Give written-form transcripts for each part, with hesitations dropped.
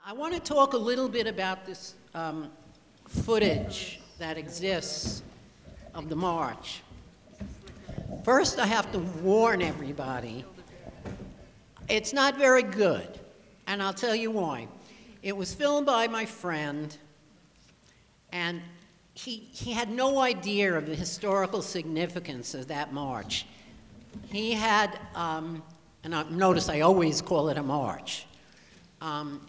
I want to talk a little bit about this footage that exists of the march. First, I have to warn everybody, it's not very good, and I'll tell you why. It was filmed by my friend, and he had no idea of the historical significance of that march. He had, notice I always call it a march.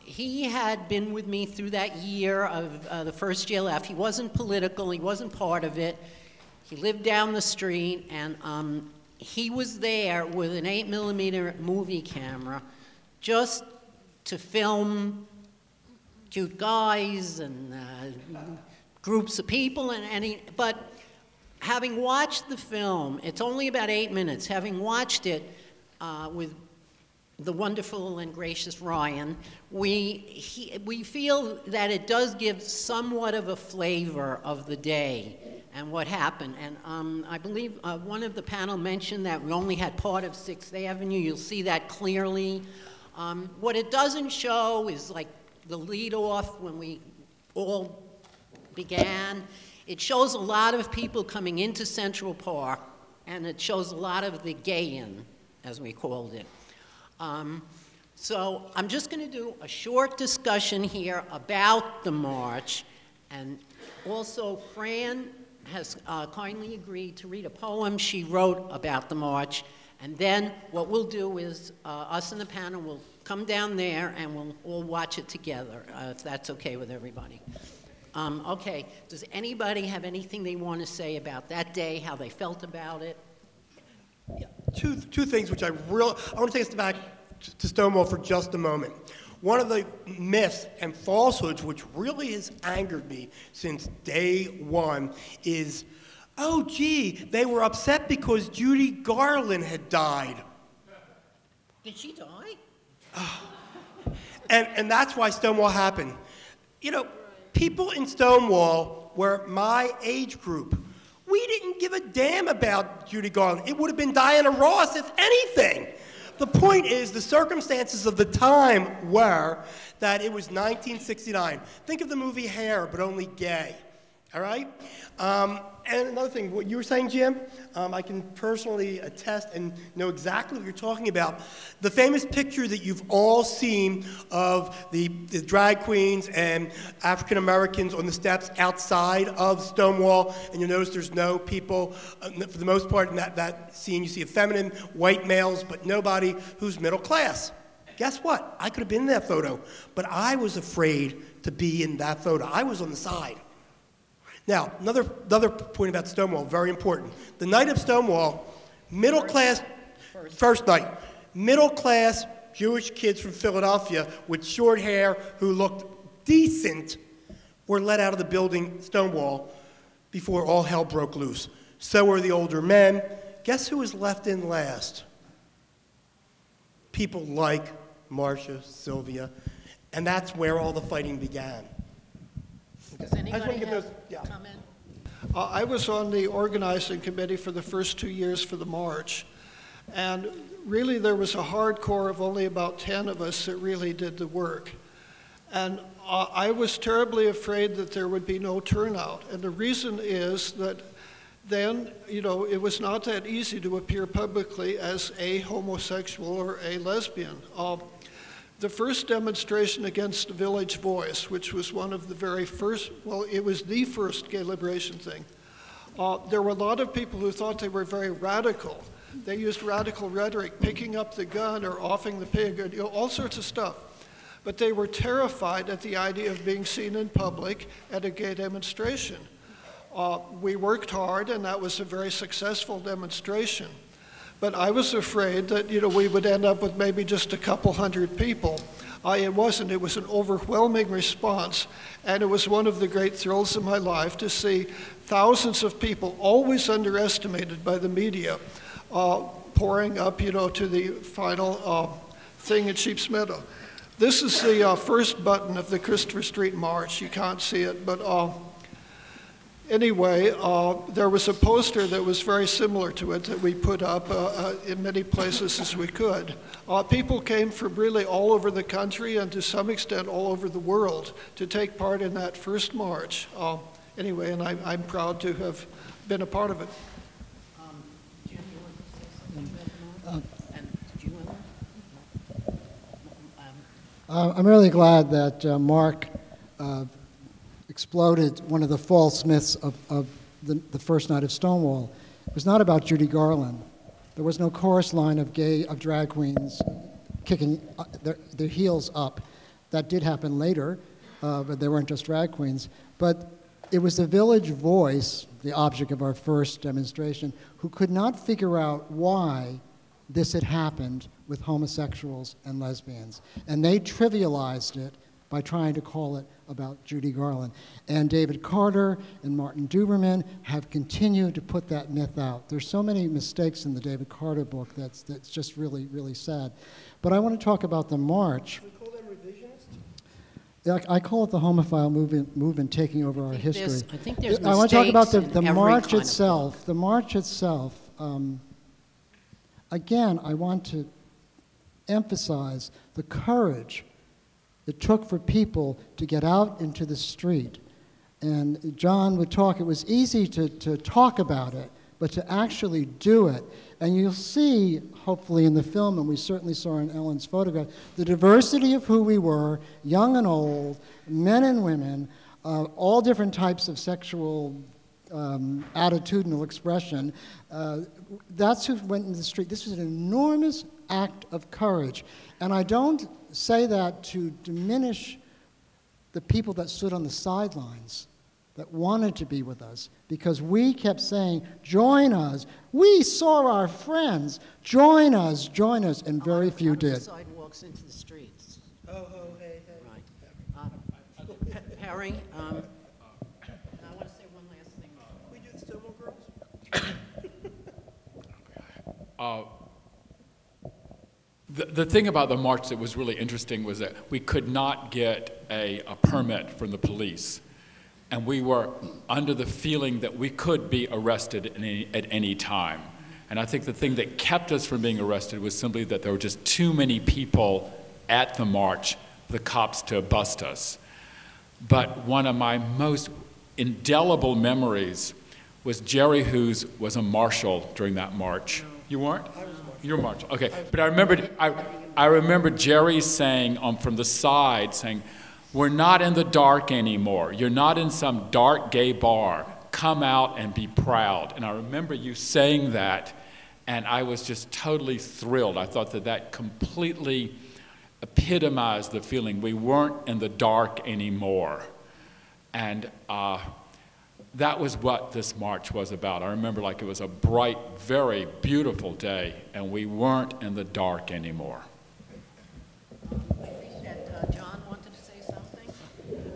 He had been with me through that year of the first GLF. He wasn't political, he wasn't part of it. He lived down the street, and he was there with an 8mm movie camera just to film cute guys and groups of people, but having watched the film, it's only about 8 minutes, having watched it with the wonderful and gracious Ryan, we feel that it does give somewhat of a flavor of the day and what happened. And I believe one of the panel mentioned that we only had part of 6th Avenue. You'll see that clearly. What it doesn't show is like the lead off when we all began. It shows a lot of people coming into Central Park, and it shows a lot of the gay-in, as we called it. So I'm just going to do a short discussion here about the march, and also Fran has kindly agreed to read a poem she wrote about the march, and then what we'll do is us in the panel will come down there and we'll all watch it together, if that's okay with everybody. Okay, does anybody have anything they want to say about that day, how they felt about it? Yeah. Two things which I want to take us back to Stonewall for just a moment. One of the myths and falsehoods which really has angered me since day one is, oh gee, they were upset because Judy Garland had died. Did she die? And that's why Stonewall happened. You know, people in Stonewall were my age group. We didn't give a damn about Judy Garland. It would have been Diana Ross, if anything. The point is, the circumstances of the time were that it was 1969. Think of the movie Hair, but only gay, all right? And another thing, what you were saying, Jim, I can personally attest and know exactly what you're talking about. The famous picture that you've all seen of the drag queens and African Americans on the steps outside of Stonewall, and you'll notice there's no people, for the most part in that scene, you see effeminate white males, but nobody who's middle class. Guess what? I could have been in that photo, but I was afraid to be in that photo. I was on the side. Now, another point about Stonewall, very important. The night of Stonewall, middle class, first night, middle class Jewish kids from Philadelphia with short hair who looked decent were let out of the building, Stonewall, before all hell broke loose. So were the older men. Guess who was left in last? People like Marcia, Sylvia, and that's where all the fighting began. Does anybody have a comment? I was on the organizing committee for the first 2 years for the march. And really there was a hardcore of only about 10 of us that really did the work. And I was terribly afraid that there would be no turnout. And the reason is that then, you know, it was not that easy to appear publicly as a homosexual or a lesbian. The first demonstration against the Village Voice, which was one of the very first, well, it was the first gay liberation thing. There were a lot of people who thought they were very radical. They used radical rhetoric, picking up the gun or offing the pig, or, you know, all sorts of stuff. But they were terrified at the idea of being seen in public at a gay demonstration. We worked hard, and that was a very successful demonstration. But I was afraid that, you know, we would end up with maybe just a couple hundred people. It wasn't. It was an overwhelming response, and it was one of the great thrills of my life to see thousands of people, always underestimated by the media, pouring up, you know, to the final thing at Sheep's Meadow. This is the first button of the Christopher Street March. You can't see it, but Anyway, there was a poster that was very similar to it that we put up in many places as we could. People came from really all over the country and to some extent all over the world to take part in that first march. Anyway, and I'm proud to have been a part of it. Jim, you want to say something about the march? And do you want to? I'm really glad that Mark exploded one of the false myths of the first night of Stonewall. It was not about Judy Garland. There was no chorus line of drag queens kicking their heels up. That did happen later, but they weren't just drag queens. But it was the Village Voice, the object of our first demonstration, who could not figure out why this had happened with homosexuals and lesbians. And they trivialized it by trying to call it about Judy Garland. And David Carter and Martin Duberman have continued to put that myth out. There's so many mistakes in the David Carter book that's just really, really sad. But I want to talk about the march. Should we call them revisionists? Yeah, I call it the homophile movement taking over our history. I think there's I want to talk about mistakes the in every march kind of itself. book. The march itself. Again, I want to emphasize the courage it took for people to get out into the street. And John would talk, it was easy to talk about it, but to actually do it. And you'll see, hopefully in the film, and we certainly saw in Ellen's photograph, the diversity of who we were, young and old, men and women, all different types of sexual attitudinal expression. That's who went in the street. This was an enormous act of courage. And I don't say that to diminish the people that stood on the sidelines that wanted to be with us, because we kept saying, join us. We saw our friends. Join us, and very few did. Sidewalks into the streets. Oh, hey, hey. Right. Harry, I want to say one last thing. Can we do the Stonewall Girls? The thing about the march that was really interesting was that we could not get a permit from the police. And we were under the feeling that we could be arrested at any time. And I think the thing that kept us from being arrested was simply that there were just too many people at the march for the cops to bust us. But one of my most indelible memories was Jerry Hughes was a marshal during that march. You weren't? I was a marshal. You were a marshal, okay. But I remember Jerry saying from the side, saying, we're not in the dark anymore. You're not in some dark gay bar. Come out and be proud. And I remember you saying that, and I was just totally thrilled. I thought that completely epitomized the feeling we weren't in the dark anymore. And that was what this march was about. I remember like it was a bright, very beautiful day, and we weren't in the dark anymore. John wanted to say something?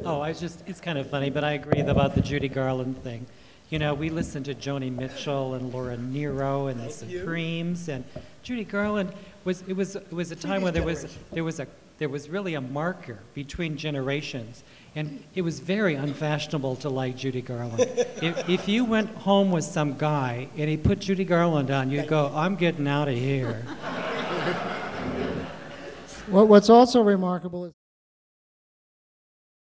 Oh, it's kind of funny, but I agree about the Judy Garland thing. You know, we listened to Joni Mitchell and Laura Nyro and the Supremes, and Judy Garland it was a time when there was really a marker between generations, and it was very unfashionable to like Judy Garland. If you went home with some guy and he put Judy Garland on, you'd go, I'm getting out of here. What's also remarkable is